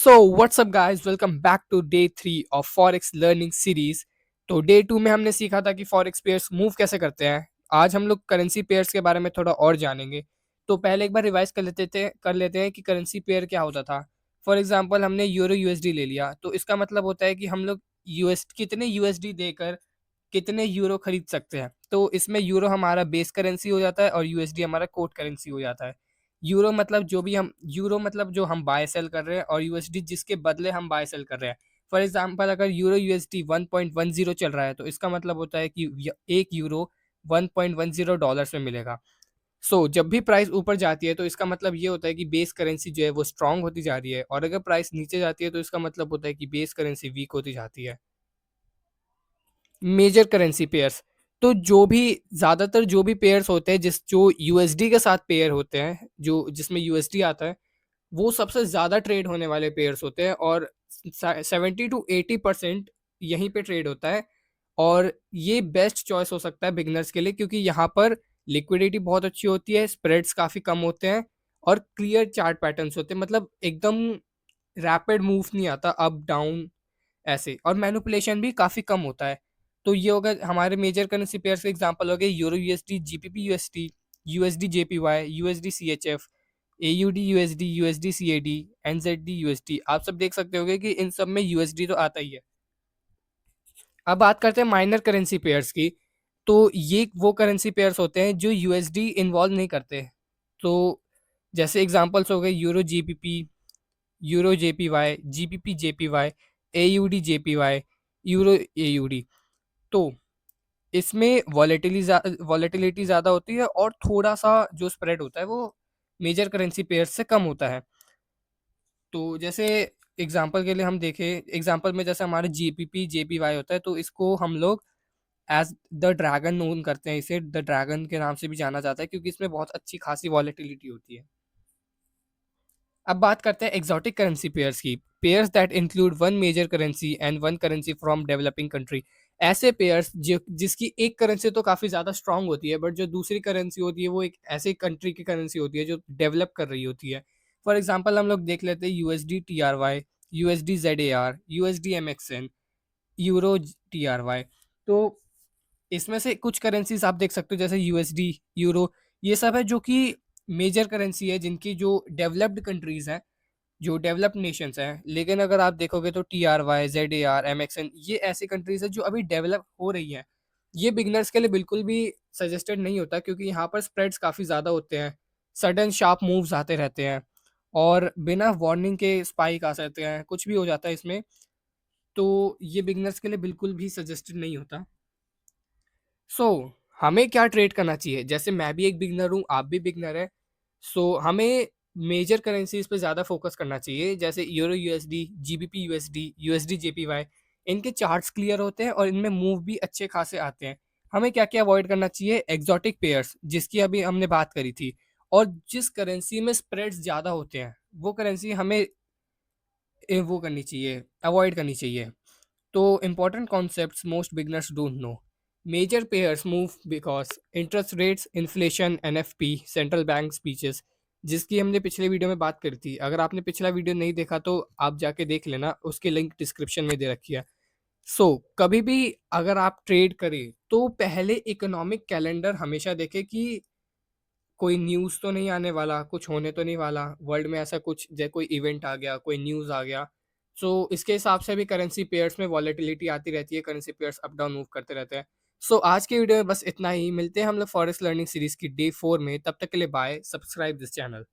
So what's up guys, welcome back to day 3 of forex learning series. तो day 2 में हमने सीखा था कि फॉरेक्स पेयर्स मूव कैसे करते हैं। आज हम लोग करेंसी पेयर्स के बारे में थोड़ा और जानेंगे। तो पहले एक बार रिवाइज कर लेते हैं कि करेंसी पेयर क्या होता था। फॉर एग्जांपल हमने यूरो यूएसडी ले लिया, तो इसका मतलब होता है कि हम लोग यूएस कितने यूएसडी देकर कितने यूरो खरीद सकते हैं। तो इसमें यूरो हमारा बेस करेंसी हो जाता है और यूएसडी हमारा कोट करेंसी हो जाता है। यूरो मतलब जो हम बाय सेल कर रहे हैं, और यूएसडी जिसके बदले हम बाय सेल कर रहे हैं। फॉर एग्जांपल अगर यूरो यूएसडी 1.10 चल रहा है, तो इसका मतलब होता है कि एक यूरो 1.10 डॉलर्स में मिलेगा। जब भी प्राइस ऊपर जाती है, तो इसका मतलब ये होता है कि बेस करेंसी जो है वो स्ट्रांग होती जा रही है, और अगर प्राइस नीचे जाती है, तो इसका मतलब होता है कि बेस करेंसी वीक होती जाती है। मेजर करेंसी पेयर्स, तो जो भी पेयर्स होते हैं जो यूएसडी के साथ पेयर होते हैं, जो जिसमें यूएसडी आता है, वो सबसे ज़्यादा ट्रेड होने वाले पेयर्स होते हैं, और 70 to 80% यहीं पे ट्रेड होता है। और ये बेस्ट चॉइस हो सकता है बिगनर्स के लिए, क्योंकि यहाँ पर लिक्विडिटी बहुत अच्छी होती है, स्प्रेड्स काफ़ी कम होते हैं, और क्लियर चार्ट पैटर्न्स होते हैं। मतलब एकदम रैपिड मूव नहीं आता अप डाउन ऐसे, और मैनिपुलेशन भी काफ़ी कम होता है। तो ये होगा हमारे मेजर करेंसी पेयर्स के एग्जांपल हो गए euro USD, GBP USD, USD JPY, USD CHF, AUD USD, USD CAD, NZD USD. आप सब देख सकते होगे कि इन सब में यूएसडी तो आता ही है। अब बात करते हैं माइनर करेंसी पेयर्स की। तो ये वो करेंसी पेयर्स होते हैं जो यूएसडी इन्वॉल्व नहीं करते। तो जैसे एग्जांपल्स हो गए euro GPP, euro JPY, GPP JPY, AUD JPY, euro AUD. तो इसमें वॉलेटिलिटी ज़्यादा होती है, और थोड़ा सा जो स्प्रेड होता है वो मेजर करेंसी पेयर्स से कम होता है। तो जैसे एग्जांपल के लिए हम देखें, एग्जांपल में जैसे हमारे जीपीपी जेपीवाई होता है, तो इसको हम लोग एज द ड्रैगन नोन करते हैं। इसे द ड्रैगन के नाम से भी जाना जाता है, क्योंकि इसमें बहुत अच्छी खासी वॉलेटिलिटी होती है। अब बात करते हैं एक्सोटिक करेंसी पेयर्स की। Pairs that include one major currency and one currency from developing country. ऐसे पेयर्स जो जिसकी एक करेंसी तो काफ़ी ज़्यादा स्ट्रांग होती है, बट जो दूसरी करेंसी होती है वो एक ऐसे कंट्री की करेंसी होती है जो डेवलप कर रही होती है। फॉर एग्जाम्पल हम लोग देख लेते हैं USD T R Y, USD Z A R, USD M X N, euro T R Y. तो इसमें से कुछ करेंसीज आप देख सकते हो, जैसे यूएसडी, यूरो, ये सब है जो कि मेजर करेंसी है जिनकी जो डेवलप्ड कंट्रीज हैं, जो डेवलप्ड नेशंस हैं। लेकिन अगर आप देखोगे तो T R Y, Z A R, M X N, ये ऐसी कंट्रीज है जो अभी डेवलप हो रही हैं। ये बिगनर्स के लिए बिल्कुल भी सजेस्टेड नहीं होता, क्योंकि यहाँ पर स्प्रेड्स काफ़ी ज़्यादा होते हैं, सडन शार्प मूव्स आते रहते हैं, और बिना वार्निंग के स्पाइक आ सकते हैं, कुछ भी हो जाता है इसमें। तो ये बिगनर्स के लिए बिल्कुल भी सजेस्टेड नहीं होता। हमें क्या ट्रेड करना चाहिए? जैसे मैं भी एक बिगनर हूँ, आप भी बिगनर है। हमें मेजर करेंसीज पे ज़्यादा फोकस करना चाहिए, जैसे euro USD, GBP USD, USD JPY. इनके चार्ट्स क्लियर होते हैं, और इनमें मूव भी अच्छे खासे आते हैं। हमें क्या क्या अवॉइड करना चाहिए? एग्जॉटिक पेयर्स, जिसकी अभी हमने बात करी थी, और जिस करेंसी में स्प्रेड्स ज़्यादा होते हैं, वो करेंसी हमें वो करनी चाहिए, अवॉइड करनी चाहिए। तो important concepts most beginners don't know. Major pairs move because interest rates, inflation, NFP, central bank speeches, जिसकी हमने पिछले वीडियो में बात करी थी। अगर आपने पिछला वीडियो नहीं देखा तो आप जाके देख लेना, उसकी लिंक डिस्क्रिप्शन में दे रखी है। कभी भी अगर आप ट्रेड करें, तो पहले इकोनॉमिक कैलेंडर हमेशा देखें कि कोई न्यूज़ तो नहीं आने वाला, कुछ होने तो नहीं वाला वर्ल्ड में, ऐसा कुछ जैसे कोई इवेंट आ गया, कोई न्यूज़ आ गया। इसके हिसाब से भी करेंसी पेयर्स में वॉलेटिलिटी आती रहती है, currency pairs up down move करते रहते हैं। आज के वीडियो में बस इतना ही। मिलते हैं हम लोग फॉरेक्स लर्निंग सीरीज की डे 4 में। तब तक के लिए बाय। Subscribe this channel.